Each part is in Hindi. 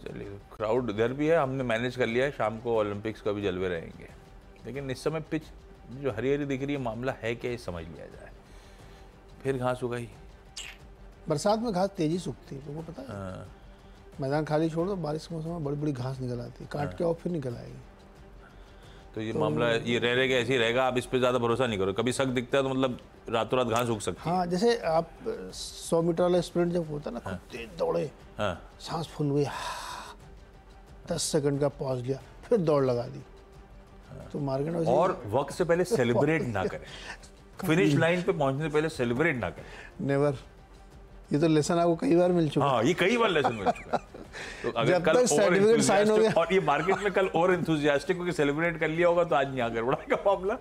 चलिए क्राउड इधर भी है, हमने मैनेज कर लिया है, शाम को ओलंपिक्स का भी जलवे रहेंगे, लेकिन इस समय पिच जो हरी हरी दिख रही है, मामला है क्या ये समझ लिया जाए। फिर घास उगाई, बरसात में घास तेजी से उगती है, लोगों को पता है। मैदान खाली छोड़ दो, बारिश के मौसम में बड़ी बड़ी घास निकल आती है, काट के और फिर निकल आएगी। तो ये मामला ये रहेगा ऐसे ही रहेगा, आप इस पे ज़्यादा भरोसा नहीं करो। कभी शक दिखता है तो मतलब रातों रात घास उग सकती है। हाँ, जैसे आप 100 मीटर वाला स्प्रिंट जब होता है ना, खूब तेज दौड़े, सांस फूल गई, 10 सेकंड का पॉज लिया, फिर दौड़ लगा दी, तो मार्केट में और वक्त से पहले सेलिब्रेट ना करें, फिनिश लाइन पे पहुंचने से पहले सेलिब्रेट ना करें। नेवर। ये तो लेसन आपको कई बार मिल चुका है। हाँ, ये कई बार लेसन मिल चुका है। तो अगर कल सर्टिफिकेट साइन हो गया और ये मार्केट में कल और एंथुसियास्टिक होकर सेलिब्रेट कर लिया होगा तो आज यहाँ गड़बड़ाएगा मामला।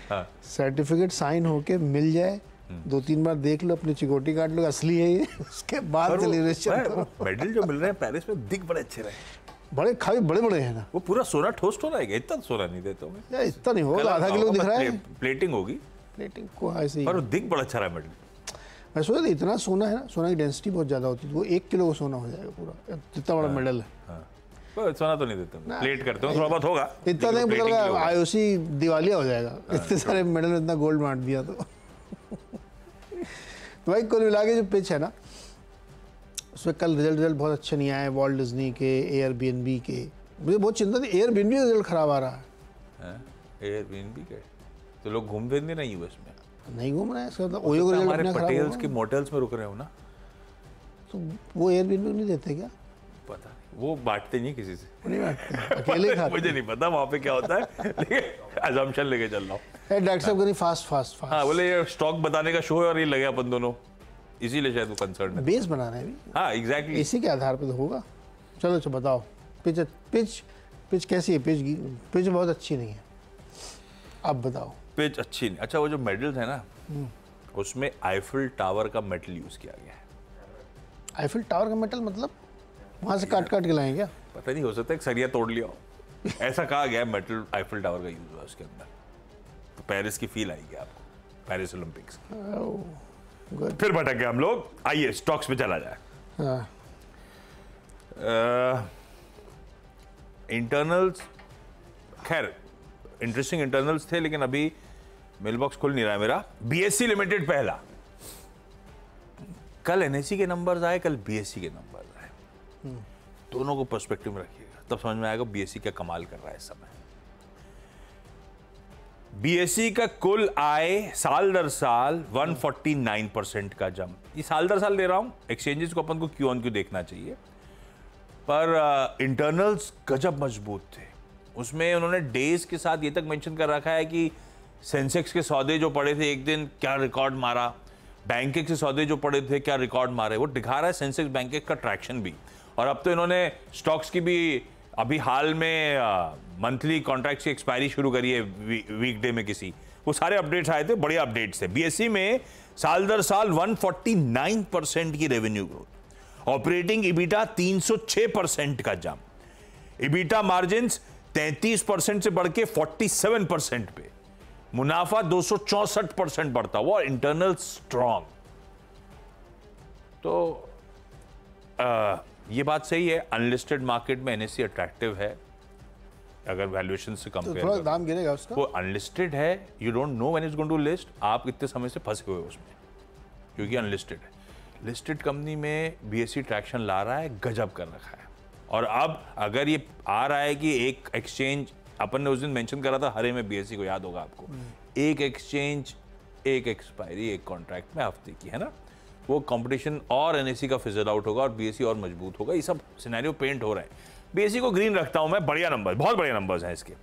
हाँ, सर्टिफिकेट साइन होके मिल जाए, 2-3 बार देख लो, अपनी चिकोटी काट लो, असली है ये, उसके बाद सेलिब्रेशन करो। मेडल जो मिल रहे हैं पेरिस में दिख बड़े अच्छे रहे, बड़े खाली बड़े बड़े हैं ना। वो पूरा सोना ठोस हो रहेगा, इतना सोना नहीं देता हूँ यार, इतना नहीं होगा, आधा किलो दिख रहा है। प्लेटिंग होगी, प्लेटिंग को ऐसे ही, पर दिख बड़ा अच्छा रहा मेडल। मैं सोचा था इतना सोना है ना, सोना की डेंसिटी बहुत ज़्यादा होती है, वो 1 किलो का सोना हो जाएगा पूरा, इतना बड़ा मेडल है। हाँ, सोना तो नहीं देते, प्लेट करते हो, थोड़ा बहुत होगा, इतना नहीं पता लगा, IOC दिवालिया हो जाएगा, इतने सारे मेडल में इतना गोल्ड बांट दिया तो। भाई कुल मिला के जो पिच है ना, उसमें कल रिजल्ट बहुत अच्छे नहीं आए, वॉल्ट डिज्नी के, एयरबीएनबी के। मुझे बहुत चिंता थी, एयरबीएनबी का रिजल्ट खराब आ रहा है। एयरबीएनबी के तो लोग घूम फिर नहीं यूएस में, नहीं घूम रहे हैं, इसका मतलब ओयो का रिजल्ट अपना खराब पटेल्स के मोटेल्स में रुक रहे हो ना, तो वो एयरबीएनबी नहीं देते क्या? पता नहीं, वो बांटते नहीं किसी से, नहीं बांटते, अकेले खाते। मुझे नहीं पता वहाँ पे क्या होता है, लेकिन अजम्पशन लेके चल रहा हूँ। डॉक्टर साहब कहीं फास्ट। हाँ, बोले ये स्टॉक बताने का शो है और ये लगे अपन दोनों, इसीलिए शायद वो कंसर्न है। बेस बनाना है भी। हाँ, एग्जैक्टली, इसी के आधार पे तो होगा। चलो बताओ, पिच कैसी है? पिच बहुत अच्छी नहीं है, आप बताओ। पिच अच्छी नहीं, अच्छा वो जो मेडल्स है ना, उसमें आईफिल टावर का मेटल यूज किया गया है। आईफिल टावर का मेटल मतलब वहाँ से काट के लाएंगे क्या? पता नहीं, हो सकता है एक सरिया तोड़ लिया हो, ऐसा कहा गया है। मेटल आईफिल टावर का यूज हुआ उसके अंदर, तो पेरिस की फील आएगी आपको, पेरिस ओलंपिक्स। फिर भटक गए हम लोग, आइए स्टॉक्स पे चला जाए। इंटरनल्स, खैर इंटरेस्टिंग इंटरनल्स थे, लेकिन अभी मेल बॉक्स खुल नहीं रहा है मेरा। बीएससी लिमिटेड पहला, कल एनएससी के नंबर्स आए, कल बीएससी के नंबर्स आए, दोनों को पर्सपेक्टिव में रखिएगा, तब समझ में आएगा बीएससी क्या कमाल कर रहा है इस समय। बीएससी का कुल आय साल दर साल 149% का जंप। ये साल दर साल ले रहा हूं, एक्सचेंजेस को अपन को क्यू ऑन क्यू देखना चाहिए, पर इंटरनल्स गजब मजबूत थे। उसमें उन्होंने डेज के साथ ये तक मेंशन कर रखा है कि सेंसेक्स के सौदे जो पड़े थे एक दिन क्या रिकॉर्ड मारा, बैंकेक के सौदे जो पड़े थे क्या रिकॉर्ड मारे, वो दिखा रहा है सेंसेक्स बैंकेक का ट्रैक्शन भी। और अब तो इन्होंने स्टॉक्स की भी अभी हाल में मंथली कॉन्ट्रैक्ट की एक्सपायरी शुरू करी है वीकडे में किसी, वो सारे अपडेट्स आए थे, बढ़िया अपडेट्स थे। बीएससी में साल दर साल 149% की रेवेन्यू ग्रोथ, ऑपरेटिंग इबिटा 306% का जंप, इबिटा मार्जिन 33% से बढ़ के 47% पे, मुनाफा 264% बढ़ता हुआ, इंटरनल स्ट्रॉन्ग। तो ये बात सही है, अनलिस्टेड मार्केट में एनएससी अट्रैक्टिव है अगर वैल्यूएशन से कंपेयर, तो थोड़ा दाम गिरेगा उसका। वो अनलिस्टेड है, you don't know when it's going to list, आप इतने समय से फंसे हुए उसमें क्योंकि अनलिस्टेड है। लिस्टेड कंपनी में बीएससी ट्रैक्शन ला रहा है, गजब कर रखा है। और अब अगर ये आ रहा है कि एक एक्सचेंज, अपन ने उस दिन मेंशन करा था हरे में बीएससी को, याद होगा आपको, एक एक्सचेंज एक एक्सपायरी एक कॉन्ट्रैक्ट में हफ्ते की, है ना, वो कंपटीशन और एनएससी का फिजल आउट होगा और बीएससी और मजबूत होगा। ये सब सिनेरियो पेंट हो रहा है। बीएससी को ग्रीन रखता हूं मैं, बढ़िया नंबर, बहुत बढ़िया नंबर्स हैं इसके,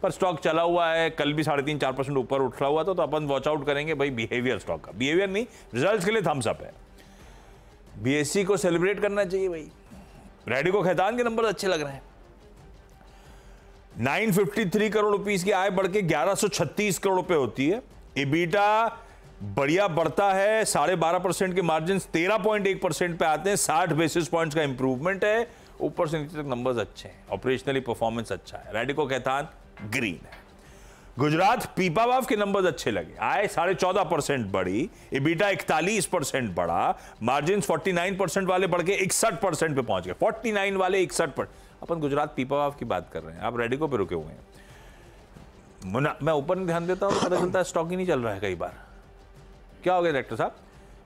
पर स्टॉक चला हुआ है, कल भी 3.5-4% ऊपर उठ रहा हुआ था, तो अपन वॉच आउट करेंगे भाई बिहेवियर स्टॉक का, बिहेवियर नहीं, रिजल्ट्स के लिए थम्स अप है। बीएससी को सेलिब्रेट करना चाहिए भाई, रेडिको खैतान के नंबर अच्छे लग रहे हैं। 953 करोड़ रुपीस की आय बढ़ के 1136 करोड़ रुपए होती है, इबिटा बढ़िया बढ़ता है, 12.5% के मार्जिन 13.1% पे आते हैं, 60 बेसिस पॉइंट्स का इंप्रूवमेंट है, ऊपर से नीचे तक नंबर्स अच्छे हैं, ऑपरेशनली परफॉर्मेंस अच्छा है। रेडिको खैतान ग्रीन है। गुजरात पीपावाव के नंबर्स अच्छे लगे, आय 14.5% बढ़ी, EBITDA 41% बढ़ा, मार्जिन 49% वाले बढ़ के 61% पे पहुंच गए, 49 वाले 61%। अपन गुजरात पीपावाव की बात कर रहे हैं, आप रेडिको पे रुके हुए हैं। मैं ऊपर ध्यान देता हूं तो पता चलता है स्टॉक ही नहीं चल रहा है कई बार। क्या हो गया डायरेक्टर साहब?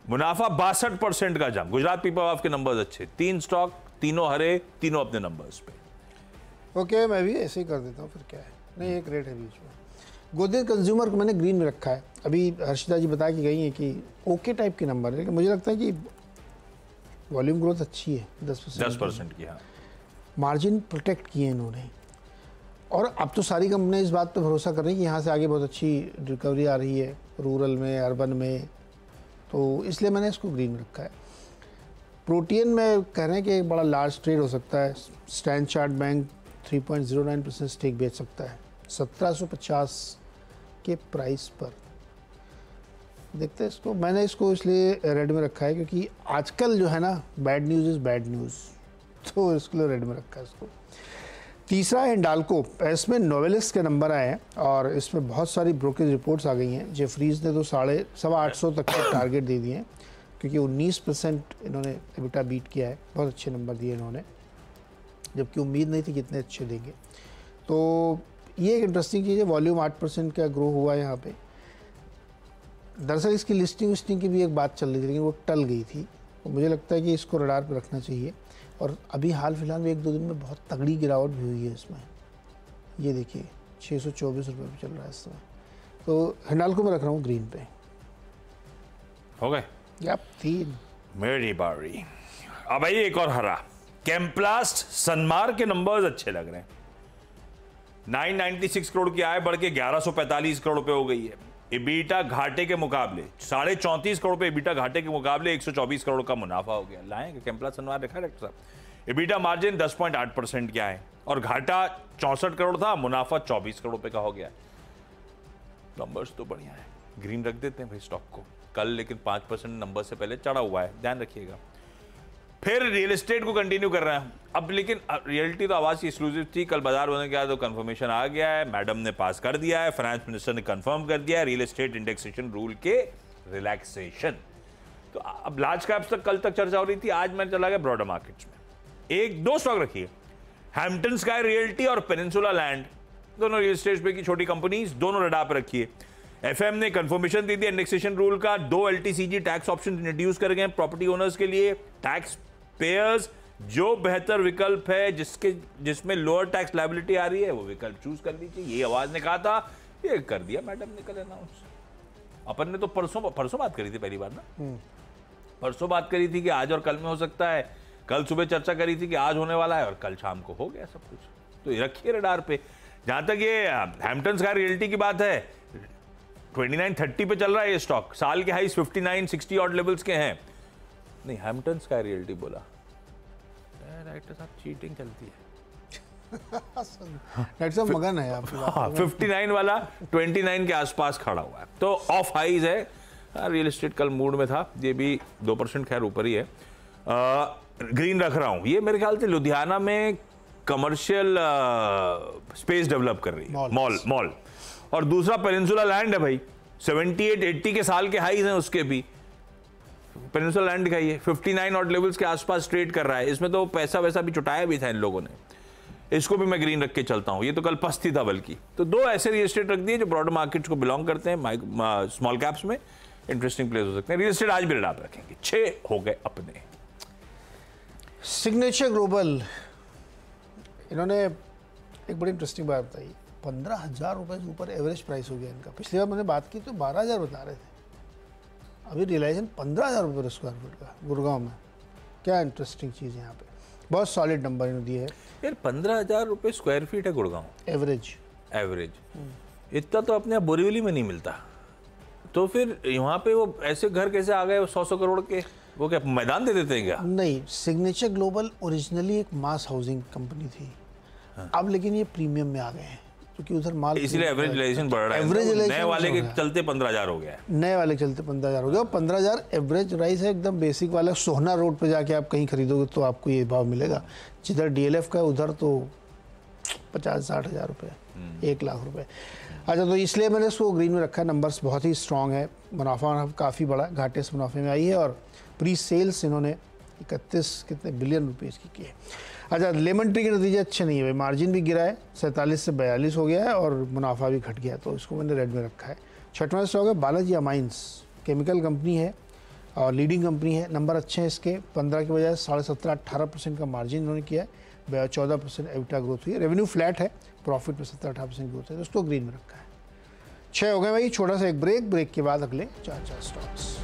मुनाफा 62% का जंप, गुजरात पीपावाव के नंबर्स अच्छे, 3 स्टॉक, तीनों हरे, तीनों अपने नंबर्स पे। ओके, मैं भी ऐसे ही कर देता हूँ, फिर क्या है, नहीं एक रेट है बीच में। गोदरेज कंज्यूमर को मैंने ग्रीन में रखा है। अभी हर्षिता जी बता के गई हैं कि ओके टाइप के नंबर है, लेकिन मुझे लगता है कि वॉल्यूम ग्रोथ अच्छी है, 10% की। हाँ, मार्जिन प्रोटेक्ट किए इन्होंने, और अब तो सारी कंपनी इस बात पे भरोसा कर रही है कि यहाँ से आगे बहुत अच्छी रिकवरी आ रही है, रूरल में, अर्बन में, तो इसलिए मैंने इसको ग्रीन में रखा है। प्रोटीन में कह रहे हैं कि एक बड़ा लार्ज ट्रेड हो सकता है। स्टैंड चार्ट बैंक 3.09% स्टेक बेच सकता है 1750 के प्राइस पर। देखते हैं इसको, मैंने इसको इसलिए रेड में रखा है क्योंकि आजकल जो है ना, bad news is bad news, तो इसके लिए रेड में रखा है इसको। तीसरा है हिंडाल्को, इसमें नोवेलिस के नंबर आए हैं और इसमें बहुत सारी ब्रोकरेज रिपोर्ट्स आ गई हैं। जेफरीज ने तो 850 तक के टारगेट दे दिए हैं, क्योंकि 19% इन्होंने एबिटा बीट किया है, बहुत अच्छे नंबर दिए इन्होंने, जबकि उम्मीद नहीं थी कितने अच्छे देंगे। तो ये एक इंटरेस्टिंग चीज़ है। वॉल्यूम 8% का ग्रो हुआ है यहाँ पे। दरअसल इसकी लिस्टिंग की भी एक बात चल रही थी, लेकिन वो टल गई थी, तो मुझे लगता है कि इसको रडार पर रखना चाहिए। और अभी हाल फिलहाल में 1-2 दिन में बहुत तगड़ी गिरावट भी हुई है इसमें, ये देखिए 624 रुपये पे चल रहा है इस समय। तो हिंडाल्को में रख रहा हूँ ग्रीन पे। हो गए? या 3 मेरी बारी। अब आइए एक और हरा, कैम्प्लास्ट सनमार के नंबर्स अच्छे लग रहे हैं। 996 करोड़ की आय बढ़ के 1145 करोड़ रुपए हो गई है। EBITDA घाटे के मुकाबले 34.5 करोड़ रुपए, EBITDA घाटे के मुकाबले 124 करोड़ का मुनाफा हो गया। लाएंगे कैम्प्लास्ट सनमार, देखा डायरेक्टर साहब? EBITDA मार्जिन 10.8% क्या है और घाटा 64 करोड़ था, मुनाफा 24 करोड़ रुपए का हो गया। नंबर्स तो बढ़िया है, ग्रीन रख देते हैं भाई स्टॉक को। कल लेकिन 5% नंबर से पहले चढ़ा हुआ है, ध्यान रखिएगा। फिर रियल एस्टेट को कंटिन्यू कर रहे हैं अब, लेकिन रियलिटी तो आवाज की एक्सक्लूसिव थी। कल बाजार होने के बाद तो कंफर्मेशन आ गया है, मैडम ने पास कर दिया है, फाइनेंस मिनिस्टर ने कंफर्म कर दिया है रियल एस्टेट इंडेक्सेशन रूल के रिलैक्सेशन। तो अब लार्ज कैप्स तक कल तक चर्चा हो रही थी, आज मैं चला गया ब्रॉडर मार्केट्स में। 1-2 स्टॉक रखिए, हैम्पटन स्काई रियल्टी और पेनिनसुला लैंड, दोनों रियल एस्टेट पे की छोटी कंपनीज, दोनों रडार पर रखिए। एफएम ने कंफर्मेशन दे दिया इंडेक्सेशन रूल का, 2 LTCG टैक्स ऑप्शन इंट्रोड्यूस कर गए प्रॉपर्टी ओनर्स के लिए। टैक्स पेयर्स जो बेहतर विकल्प है, जिसमें लोअर टैक्स लायबिलिटी आ रही है, वो विकल्प चूज कर लीजिए। ये आवाज ने कहा था, ये कर दिया मैडम ने कल अनाउंस। अपन ने तो परसों बात करी थी पहली बार ना, परसों बात करी थी कि आज और कल में हो सकता है, कल सुबह चर्चा करी थी कि आज होने वाला है और कल शाम को हो गया सब कुछ। तो ये रखिए रडार पे। जहां तक ये हैम्पटन स्काई रियल्टी की बात है, 2930 पे चल रहा है ये स्टॉक, साल के हाईस 59-60 ऑड लेवल्स के हैं। नहीं, हैम्पटन स्काई रियल्टी बोला, डायरेक्टर साहब चीटिंग चलती है। डायरेक्टर साहब मगन है आप। 59 वाला 29 के आसपास खड़ा हुआ है, तो ऑफ हाईज है। रियल एस्टेट कल मूड में था, ये भी 2% खैर ऊपर ही है। ग्रीन रख रहा हूं। ये मेरे ख्याल से लुधियाना में कमर्शियल स्पेस डेवलप कर रही है, मॉल। और दूसरा पेनिनसुला लैंड है भाई, 78-80 के साल के हाईज हैं उसके भी। पेनिनसुला लैंड दिखाइए, 59 ऑड लेवल्स के आसपास ट्रेड कर रहा है। इसमें तो पैसा वैसा भी चुटाया भी था इन लोगों ने, इसको भी मैं ग्रीन रख के चलता हूं। ये तो कल पस्ती था बल्कि। तो 2 ऐसे रियल एस्टेट रख दिए जो ब्रॉडर मार्केट्स को बिलोंग करते हैं, स्मॉल कैप्स में इंटरेस्टिंग प्लेस हो सकते हैं। रियल एस्टेट आज भी रडार रखेंगे। 6 हो गए अपने। सिग्नेचर ग्लोबल, इन्होंने एक बड़ी इंटरेस्टिंग बात बताई, 15,000 रुपये से ऊपर एवरेज प्राइस हो गया इनका। पिछली बार मैंने बात की तो 12,000 बता रहे थे, अभी रियलाइजेशन 15,000 रुपये स्क्वायर फीट का गुड़गांव में। क्या इंटरेस्टिंग चीज़ है यहाँ पे, बहुत सॉलिड नंबर इन्होंने दिए है यार। 15,000 रुपये स्क्वायर फीट है गुड़गांव एवरेज। इतना तो अपने यहाँ बोरीवली में नहीं मिलता। तो फिर वहाँ पे वो ऐसे घर कैसे आ गए 100 करोड़ के? वो क्या मैदान दे देते हैं क्या? नहीं, सिग्नेचर ग्लोबल ओरिजिनली एक मास हाउसिंग कंपनी थी। हाँ। अब लेकिन ये प्रीमियम में आ गए हैं, क्योंकि उधर माल, इसलिए एवरेज रिलेशन बढ़ रहा है। नए वाले के चलते 15,000 हो गया है। नए वाले के चलते 15,000 हो गया। 15,000 एवरेज प्राइस है, एकदम बेसिक वाला। सोहना रोड पे जाके आप कहीं खरीदोगे तो आपको ये भाव मिलेगा। जिधर DLF का है उधर तो 50-60 हज़ार रुपये, 1 लाख रुपए। अच्छा, तो इसलिए मैंने इसको ग्रीन में रखा है। नंबर्स बहुत ही स्ट्रॉन्ग है, मुनाफा काफ़ी बड़ा, घाटे से मुनाफे में आई है, और प्री सेल्स इन्होंने 31 कितने बिलियन रुपीज़ की है। अच्छा, लेमन ट्री के नतीजे अच्छे नहीं है भाई, मार्जिन भी गिरा है, 47 से 42 हो गया है, और मुनाफा भी घट गया, तो इसको मैंने रेड में रखा है। छठवां स्टॉक है बालाजी अमाइंस, केमिकल कंपनी है और लीडिंग कंपनी है। नंबर अच्छे हैं इसके, 15 के बजाय 17.5-18% का मार्जिन इन्होंने किया है, 14% एबिटा ग्रोथ हुई है। रेवेन्यू फ्लैट है, प्रॉफिट में 17-18% ग्रोथ है, तो उसको ग्रीन में रखा है। 6 हो गए भाई, छोटा सा एक ब्रेक के बाद अगले 4 स्टॉक्स।